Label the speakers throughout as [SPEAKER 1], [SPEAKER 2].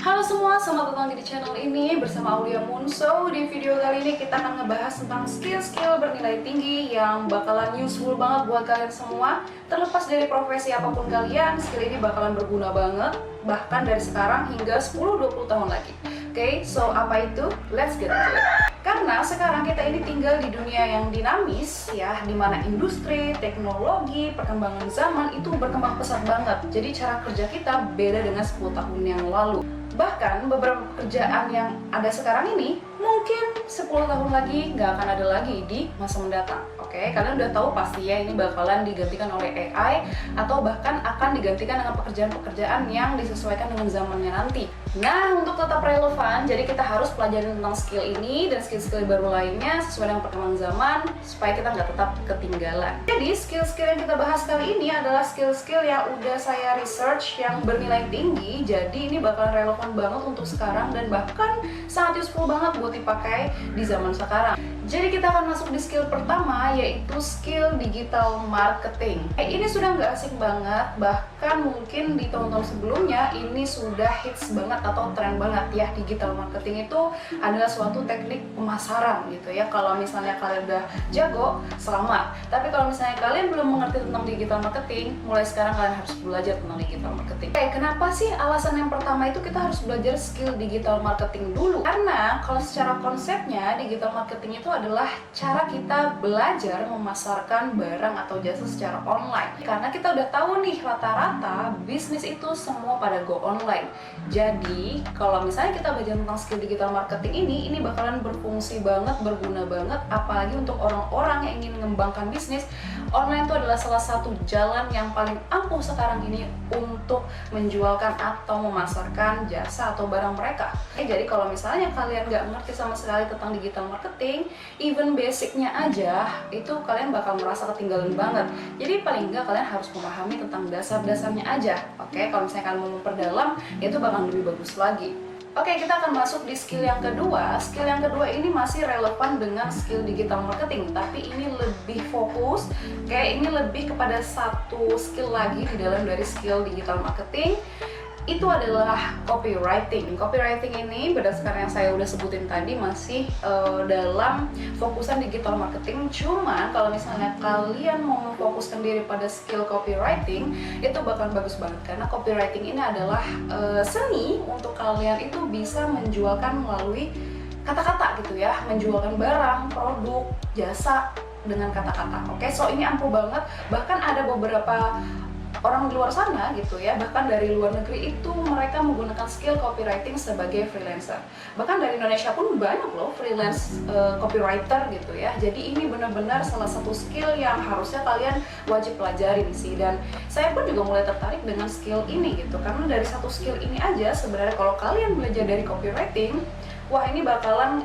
[SPEAKER 1] Halo semua, selamat datang di channel ini bersama Aulia Moon. So, di video kali ini kita akan ngebahas tentang skill-skill bernilai tinggi yang bakalan useful banget buat kalian semua. Terlepas dari profesi apapun kalian, skill ini bakalan berguna banget, bahkan dari sekarang hingga 10-20 tahun lagi. Oke, so apa itu? Let's get into it. Karena sekarang kita ini tinggal di dunia yang dinamis ya, dimana industri, teknologi, perkembangan zaman itu berkembang pesat banget. Jadi cara kerja kita beda dengan 10 tahun yang lalu. Bahkan beberapa pekerjaan yang ada sekarang ini mungkin 10 tahun lagi nggak akan ada lagi di masa mendatang. Oke, kalian udah tahu pasti ya ini bakalan digantikan oleh AI atau bahkan akan digantikan dengan pekerjaan-pekerjaan yang disesuaikan dengan zamannya nanti. Nah, untuk tetap relevan, jadi kita harus pelajari tentang skill ini dan skill-skill baru lainnya sesuai dengan perkembangan zaman supaya kita nggak tetap ketinggalan. Jadi, skill-skill yang kita bahas kali ini adalah skill-skill yang udah saya research yang bernilai tinggi, jadi ini bakalan relevan banget untuk sekarang dan bahkan sangat useful banget buat dipakai di zaman sekarang. Jadi kita akan masuk di skill pertama, yaitu skill digital marketing. Ini sudah nggak asing banget, bahkan mungkin di tahun-tahun sebelumnya ini sudah hits banget atau tren banget ya. Digital marketing itu adalah suatu teknik pemasaran gitu ya. Kalau misalnya kalian udah jago, selamat. Tapi kalau misalnya kalian belum mengerti tentang digital marketing, mulai sekarang kalian harus belajar tentang digital marketing. Kenapa sih alasan yang pertama itu kita harus belajar skill digital marketing dulu? Karena kalau secara konsepnya digital marketing itu adalah cara kita belajar memasarkan barang atau jasa secara online. Karena kita udah tahu nih rata-rata bisnis itu semua pada go online. Jadi kalau misalnya kita belajar tentang skill digital marketing ini bakalan berfungsi banget, berguna banget, apalagi untuk orang-orang yang ingin mengembangkan bisnis. Online itu adalah salah satu jalan yang paling ampuh sekarang ini untuk menjualkan atau memasarkan jasa atau barang mereka. Jadi kalau misalnya kalian nggak ngerti sama sekali tentang digital marketing, even basicnya aja, itu kalian bakal merasa ketinggalan banget. Jadi paling nggak kalian harus memahami tentang dasar-dasarnya aja. Oke, kalau misalnya kalian mau memperdalam, itu bakal lebih bagus lagi. Oke, kita akan masuk di skill yang kedua. Skill yang kedua ini masih relevan dengan skill digital marketing, tapi ini lebih fokus. Ini lebih kepada satu skill lagi di dalam dari skill digital marketing. Itu adalah copywriting. Copywriting ini berdasarkan yang saya udah sebutin tadi masih dalam fokusan digital marketing. Cuma kalau misalnya kalian mau memfokuskan diri pada skill copywriting, itu bakal bagus banget karena copywriting ini adalah seni untuk kalian itu bisa menjualkan melalui kata-kata gitu ya, menjualkan barang, produk, jasa dengan kata-kata. Oke, so ini ampuh banget. Bahkan ada beberapa orang di luar sana gitu ya, bahkan dari luar negeri itu mereka menggunakan skill copywriting sebagai freelancer. Bahkan dari Indonesia pun banyak loh freelance copywriter gitu ya. Jadi ini benar-benar salah satu skill yang harusnya kalian wajib pelajarin sih. Dan saya pun juga mulai tertarik dengan skill ini gitu, karena dari satu skill ini aja sebenarnya kalau kalian belajar dari copywriting, wah ini bakalan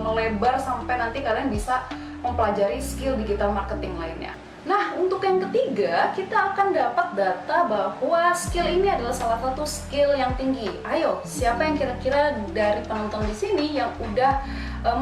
[SPEAKER 1] melebar sampai nanti kalian bisa mempelajari skill digital marketing lainnya. Nah, untuk yang ketiga, kita akan dapat data bahwa skill ini adalah salah satu skill yang tinggi. Ayo, siapa yang kira-kira dari penonton di sini yang udah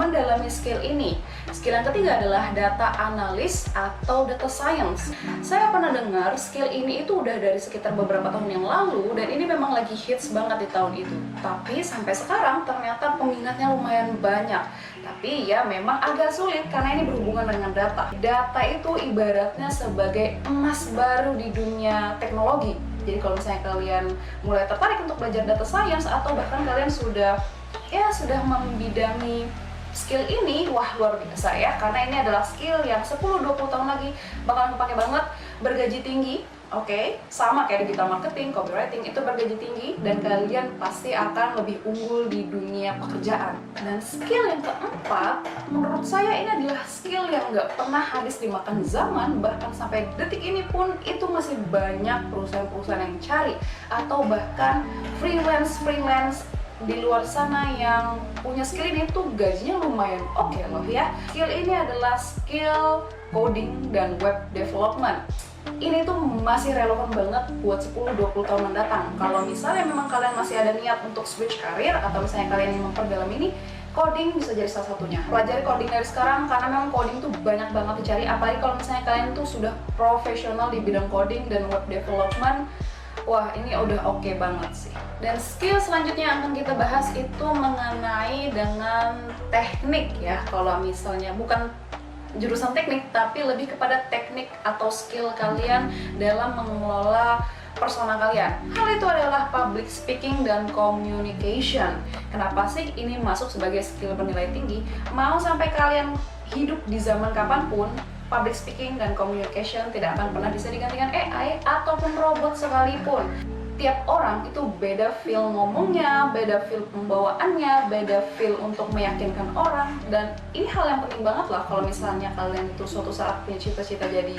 [SPEAKER 1] mendalami skill ini? Skill yang ketiga adalah data analis atau data science. Saya pernah dengar skill ini itu udah dari sekitar beberapa tahun yang lalu dan ini memang lagi hits banget di tahun itu. Tapi sampai sekarang ternyata peminatnya lumayan banyak. Tapi ya memang agak sulit karena ini berhubungan dengan data. Data itu ibaratnya sebagai emas baru di dunia teknologi. Jadi kalau misalnya kalian mulai tertarik untuk belajar data science atau bahkan kalian sudah membidangi skill ini, wah luar biasa ya, karena ini adalah skill yang 10-20 tahun lagi bakalan kepake banget, bergaji tinggi. Oke, sama kayak digital marketing, copywriting itu bergaji tinggi dan kalian pasti akan lebih unggul di dunia pekerjaan. Dan skill yang keempat, menurut saya ini adalah skill yang nggak pernah habis dimakan zaman, bahkan sampai detik ini pun itu masih banyak perusahaan-perusahaan yang cari, atau bahkan freelance di luar sana yang punya skill ini tuh gajinya lumayan oke loh ya. Skill ini adalah skill coding dan web development. Ini tuh masih relevan banget buat 10-20 tahun mendatang. Kalau misalnya memang kalian masih ada niat untuk switch karir atau misalnya kalian ingin memperdalam ini, coding bisa jadi salah satunya. Pelajari coding dari sekarang karena memang coding tuh banyak banget dicari, apalagi kalau misalnya kalian tuh sudah profesional di bidang coding dan web development. Wah, ini udah oke banget sih. Dan skill selanjutnya yang akan kita bahas itu mengenai dengan teknik ya. Kalau misalnya bukan jurusan teknik, tapi lebih kepada teknik atau skill kalian dalam mengelola persona kalian. Hal itu adalah public speaking dan communication. Kenapa sih ini masuk sebagai skill bernilai tinggi? Mau sampai kalian hidup di zaman kapanpun, public speaking dan communication tidak akan pernah bisa digantikan AI ataupun robot sekalipun. Tiap orang itu beda feel ngomongnya, beda feel pembawaannya, beda feel untuk meyakinkan orang. Dan ini hal yang penting banget lah kalau misalnya kalian itu suatu saat punya cita-cita jadi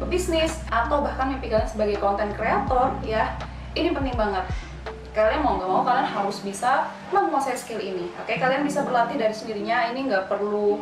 [SPEAKER 1] pebisnis atau bahkan mimpi kalian sebagai content creator ya. Ini penting banget. Kalian mau nggak mau kalian harus bisa menguasai skill ini. Oke, kalian bisa berlatih dari sendirinya. Ini nggak perlu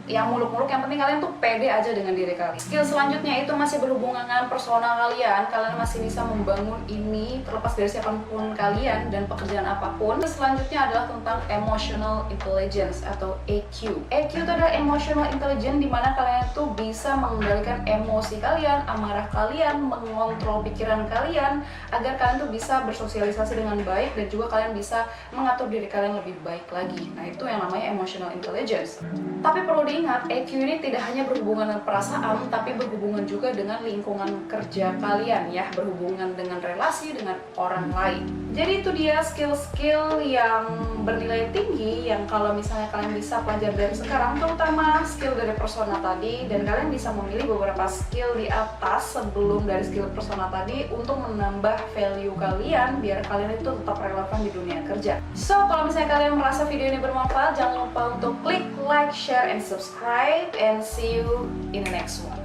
[SPEAKER 1] yang muluk-muluk, yang penting kalian tuh pede aja dengan diri kalian. Skill selanjutnya itu masih berhubungan dengan persona kalian. Kalian masih bisa membangun ini terlepas dari siapapun kalian dan pekerjaan apapun. Selanjutnya adalah tentang emotional intelligence atau EQ. EQ itu adalah emotional intelligence, di mana kalian tuh bisa mengendalikan emosi kalian, amarah kalian, mengontrol pikiran kalian agar kalian tuh bisa bersosialisasi dengan baik dan juga kalian bisa mengatur diri kalian lebih baik lagi. Nah, itu yang namanya emotional intelligence. Tapi perlu diingat, EQ ini tidak hanya berhubungan dengan perasaan, tapi berhubungan juga dengan lingkungan kerja kalian ya, berhubungan dengan relasi dengan orang lain. Jadi itu dia skill-skill yang bernilai tinggi yang kalau misalnya kalian bisa pelajari dari sekarang, terutama skill dari persona tadi, dan kalian bisa memilih beberapa skill di atas sebelum dari skill persona tadi untuk menambah value kalian biar kalian itu tetap relevan di dunia kerja. So, kalau misalnya kalian merasa video ini bermanfaat, jangan lupa untuk klik like, share, and subscribe, and see you in the next one.